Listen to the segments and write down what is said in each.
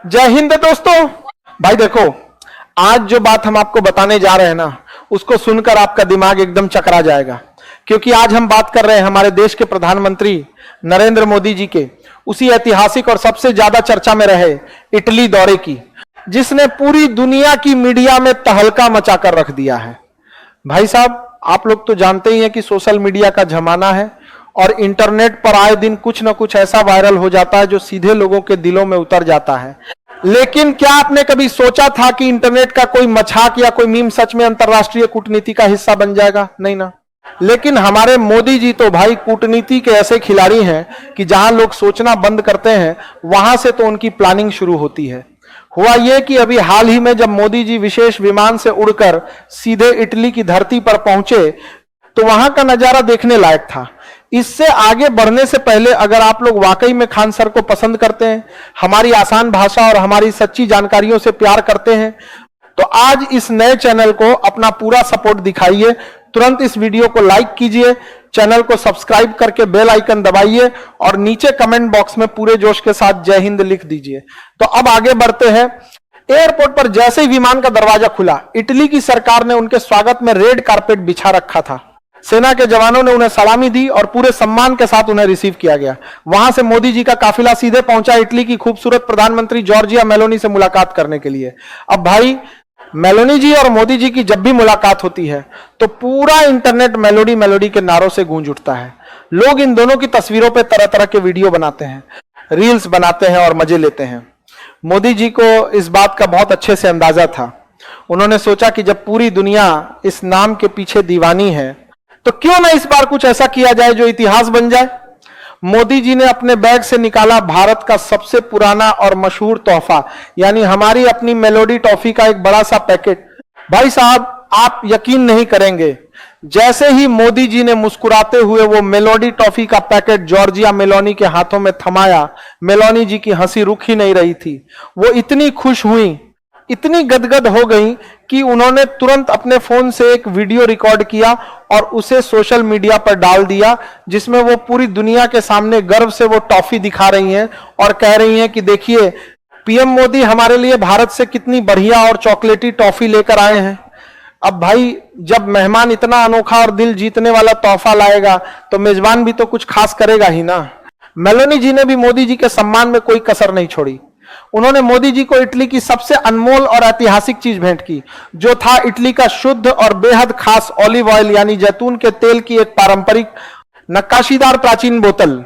जय हिंद दोस्तों। भाई देखो, आज जो बात हम आपको बताने जा रहे हैं ना, उसको सुनकर आपका दिमाग एकदम चकरा जाएगा, क्योंकि आज हम बात कर रहे हैं हमारे देश के प्रधानमंत्री नरेंद्र मोदी जी के उसी ऐतिहासिक और सबसे ज्यादा चर्चा में रहे इटली दौरे की, जिसने पूरी दुनिया की मीडिया में तहलका मचाकर रख दिया है। भाई साहब, आप लोग तो जानते ही हैं कि सोशल मीडिया का जमाना है और इंटरनेट पर आए दिन कुछ ना कुछ ऐसा वायरल हो जाता है जो सीधे लोगों के दिलों में उतर जाता है। लेकिन क्या आपने कभी सोचा था कि इंटरनेट का कोई मजाक या कोई मीम सच में अंतरराष्ट्रीय कूटनीति का हिस्सा बन जाएगा? नहीं ना। लेकिन हमारे मोदी जी तो भाई कूटनीति के ऐसे खिलाड़ी हैं कि जहां लोग सोचना बंद करते हैं, वहां से तो उनकी प्लानिंग शुरू होती है। हुआ यह कि अभी हाल ही में जब मोदी जी विशेष विमान से उड़कर सीधे इटली की धरती पर पहुंचे, तो वहां का नजारा देखने लायक था। इससे आगे बढ़ने से पहले अगर आप लोग वाकई में खान सर को पसंद करते हैं, हमारी आसान भाषा और हमारी सच्ची जानकारियों से प्यार करते हैं, तो आज इस नए चैनल को अपना पूरा सपोर्ट दिखाइए। तुरंत इस वीडियो को लाइक कीजिए, चैनल को सब्सक्राइब करके बेल आइकन दबाइए और नीचे कमेंट बॉक्स में पूरे जोश के साथ जय हिंद लिख दीजिए। तो अब आगे बढ़ते हैं। एयरपोर्ट पर जैसे ही विमान का दरवाजा खुला, इटली की सरकार ने उनके स्वागत में रेड कारपेट बिछा रखा था। सेना के जवानों ने उन्हें सलामी दी और पूरे सम्मान के साथ उन्हें रिसीव किया गया। वहां से मोदी जी का काफिला सीधे पहुंचा इटली की खूबसूरत प्रधानमंत्री जॉर्जिया मेलोनी से मुलाकात करने के लिए। अब भाई, मेलोनी जी और मोदी जी की जब भी मुलाकात होती है तो पूरा इंटरनेट मेलोडी मेलोडी के नारों से गूंज उठता है। लोग इन दोनों की तस्वीरों पर तरह तरह के वीडियो बनाते हैं, रील्स बनाते हैं और मजे लेते हैं। मोदी जी को इस बात का बहुत अच्छे से अंदाजा था। उन्होंने सोचा कि जब पूरी दुनिया इस नाम के पीछे दीवानी है, तो क्यों ना इस बार कुछ ऐसा किया जाए जो इतिहास बन जाए। मोदी जी ने अपने बैग से निकाला भारत का सबसे पुराना और मशहूर तोहफा, यानी हमारी अपनी मेलोडी टॉफी का एक बड़ा सा पैकेट। भाई साहब, आप यकीन नहीं करेंगे, जैसे ही मोदी जी ने मुस्कुराते हुए वो मेलोडी टॉफी का पैकेट जॉर्जिया मेलोनी के हाथों में थमाया, मेलोनी जी की हंसी रुक ही नहीं रही थी। वो इतनी खुश हुई, इतनी गदगद हो गई कि उन्होंने तुरंत अपने फोन से एक वीडियो रिकॉर्ड किया और उसे सोशल मीडिया पर डाल दिया, जिसमें वो पूरी दुनिया के सामने गर्व से वो टॉफी दिखा रही हैं और कह रही हैं कि देखिए पीएम मोदी हमारे लिए भारत से कितनी बढ़िया और चॉकलेटी टॉफी लेकर आए हैं। अब भाई, जब मेहमान इतना अनोखा और दिल जीतने वाला तोहफा लाएगा तो मेजबान भी तो कुछ खास करेगा ही ना। मेलोनी जी ने भी मोदी जी के सम्मान में कोई कसर नहीं छोड़ी। उन्होंने मोदी जी को इटली की सबसे अनमोल और ऐतिहासिक चीज भेंट की, जो था इटली का शुद्ध और बेहद खास ऑलिव ऑयल यानी जैतून के तेल की एक पारंपरिक नक्काशीदार प्राचीन बोतल।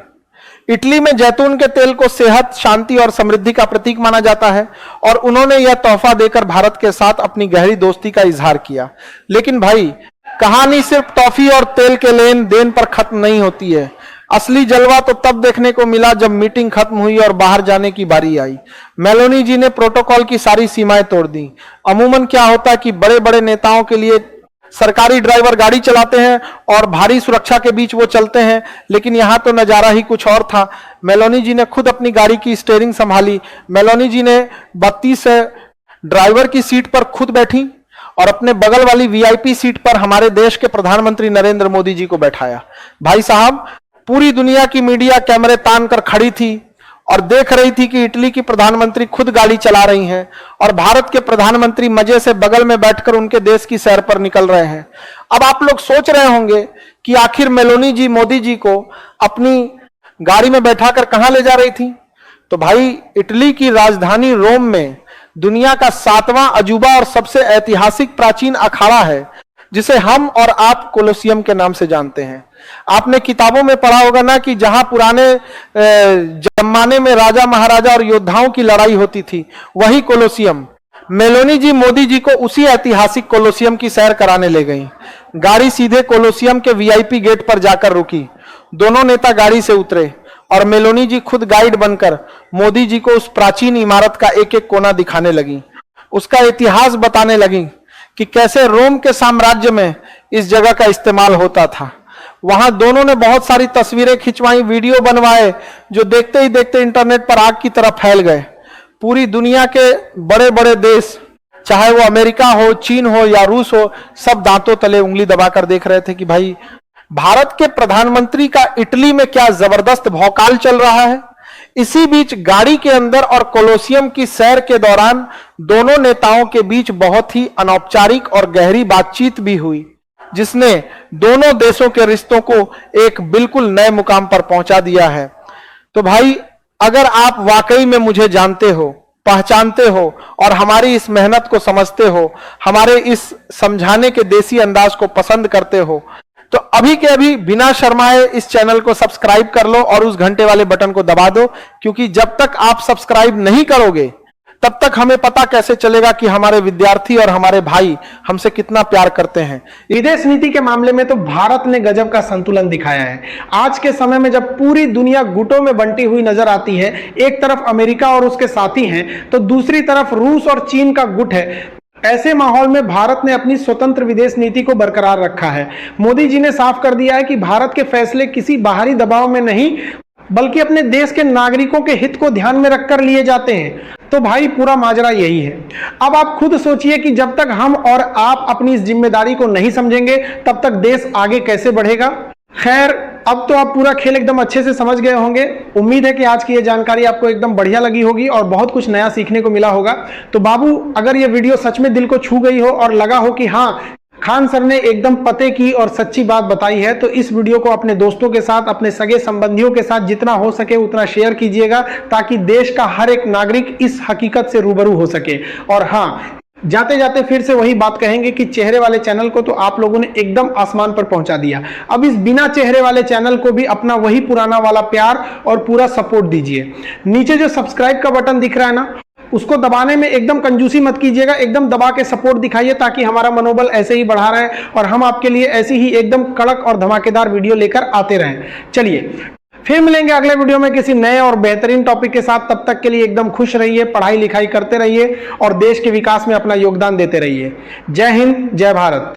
इटली में जैतून के तेल को सेहत, शांति और समृद्धि का प्रतीक माना जाता है और उन्होंने यह तोहफा देकर भारत के साथ अपनी गहरी दोस्ती का इजहार किया। लेकिन भाई, कहानी सिर्फ टॉफी और तेल के लेन देन पर खत्म नहीं होती है। असली जलवा तो तब देखने को मिला जब मीटिंग खत्म हुई और बाहर जाने की बारी आई। मेलोनी जी ने प्रोटोकॉल की सारी सीमाएं तोड़ दी। अमूमन क्या होता है कि बड़े बड़े नेताओं के लिए सरकारी ड्राइवर गाड़ी चलाते हैं और भारी सुरक्षा के बीच वो चलते हैं, लेकिन यहां तो नजारा ही कुछ और था। मेलोनी जी ने खुद अपनी गाड़ी की स्टीयरिंग संभाली। मेलोनी जी ने 32 ड्राइवर की सीट पर खुद बैठी और अपने बगल वाली वीआईपी सीट पर हमारे देश के प्रधानमंत्री नरेंद्र मोदी जी को बैठाया। भाई साहब, पूरी दुनिया की मीडिया कैमरे तान कर खड़ी थी और देख रही थी कि इटली की प्रधानमंत्री खुद गाड़ी चला रही हैं और भारत के प्रधानमंत्री मजे से बगल में बैठकर उनके देश की सैर पर निकल रहे हैं। अब आप लोग सोच रहे होंगे कि आखिर मेलोनी जी मोदी जी को अपनी गाड़ी में बैठाकर कहां ले जा रही थी। तो भाई, इटली की राजधानी रोम में दुनिया का 7वां अजूबा और सबसे ऐतिहासिक प्राचीन अखाड़ा है, जिसे हम और आप कोलोसियम के नाम से जानते हैं। आपने किताबों में पढ़ा होगा ना कि जहां पुराने जमाने में राजा महाराजा और योद्धाओं की लड़ाई होती थी, वही कोलोसियम। मेलोनी जी मोदी जी को उसी ऐतिहासिक कोलोसियम की सैर कराने ले गई। गाड़ी सीधे कोलोसियम के वीआईपी गेट पर जाकर रुकी। दोनों नेता गाड़ी से उतरे और मेलोनी जी खुद गाइड बनकर मोदी जी को उस प्राचीन इमारत का एक एक कोना दिखाने लगी, उसका इतिहास बताने लगी कि कैसे रोम के साम्राज्य में इस जगह का इस्तेमाल होता था। वहां दोनों ने बहुत सारी तस्वीरें खिंचवाई, वीडियो बनवाए, जो देखते ही देखते इंटरनेट पर आग की तरह फैल गए। पूरी दुनिया के बड़े बड़े देश, चाहे वो अमेरिका हो, चीन हो या रूस हो, सब दांतों तले उंगली दबाकर देख रहे थे कि भाई, भारत के प्रधानमंत्री का इटली में क्या जबरदस्त भौकाल चल रहा है। इसी बीच गाड़ी के अंदर और कोलोसियम की सैर के दौरान दोनों नेताओं के बीच बहुत ही अनौपचारिक और गहरी बातचीत भी हुई, जिसने दोनों देशों के रिश्तों को एक बिल्कुल नए मुकाम पर पहुंचा दिया है। तो भाई, अगर आप वाकई में मुझे जानते हो, पहचानते हो और हमारी इस मेहनत को समझते हो, हमारे इस समझाने के देसी अंदाज को पसंद करते हो, तो अभी के अभी बिना शर्माए इस चैनल को सब्सक्राइब कर लो और उस घंटे वाले बटन को दबा दो, क्योंकि जब तक आप सब्सक्राइब नहीं करोगे तब तक हमें पता कैसे चलेगा कि हमारे विद्यार्थी और हमारे भाई हमसे कितना प्यार करते हैं। विदेश नीति के मामले में तो भारत ने गजब का संतुलन दिखाया है। आज के समय में जब पूरी दुनिया गुटों में बंटी हुई नजर आती है, एक तरफ अमेरिका और उसके साथी हैं, तो दूसरी तरफ रूस और चीन का गुट है। ऐसे माहौल में भारत ने अपनी स्वतंत्र विदेश नीति को बरकरार रखा है। मोदी जी ने साफ कर दिया है कि भारत के फैसले किसी बाहरी दबाव में नहीं, बल्कि अपने देश के नागरिकों के हित को ध्यान में रखकर लिए जाते हैं। तो भाई, पूरा माजरा यही है। अब आप खुद सोचिए कि जब तक हम और आप अपनी इस जिम्मेदारी को नहीं समझेंगे, तब तक देश आगे कैसे बढ़ेगा। खैर, अब तो आप पूरा खेल एकदम अच्छे से समझ गए होंगे। उम्मीद है कि आज की ये जानकारी आपको एकदम बढ़िया लगी होगी और बहुत कुछ नया सीखने को मिला होगा। तो बाबू, अगर ये वीडियो सच में दिल को छू गई हो और लगा हो कि हाँ, खान सर ने एकदम पते की और सच्ची बात बताई है, तो इस वीडियो को अपने दोस्तों के साथ, अपने सगे संबंधियों के साथ जितना हो सके उतना शेयर कीजिएगा, ताकि देश का हर एक नागरिक इस हकीकत से रूबरू हो सके। और हाँ, जाते जाते फिर से वही बात कहेंगे कि चेहरे वाले चैनल को तो आप लोगों ने एकदम आसमान पर पहुंचा दिया। अब इस बिना चेहरे वाले चैनल को भी अपना वही पुराना वाला प्यार और पूरा सपोर्ट दीजिए। नीचे जो सब्सक्राइब का बटन दिख रहा है ना, उसको दबाने में एकदम कंजूसी मत कीजिएगा, एकदम दबा के सपोर्ट दिखाइए, ताकि हमारा मनोबल ऐसे ही बढ़ा रहे और हम आपके लिए ऐसी ही एकदम कड़क और धमाकेदार वीडियो लेकर आते रहें। चलिए, फिर मिलेंगे अगले वीडियो में किसी नए और बेहतरीन टॉपिक के साथ। तब तक के लिए एकदम खुश रहिए, पढ़ाई लिखाई करते रहिए और देश के विकास में अपना योगदान देते रहिए। जय हिंद, जय भारत।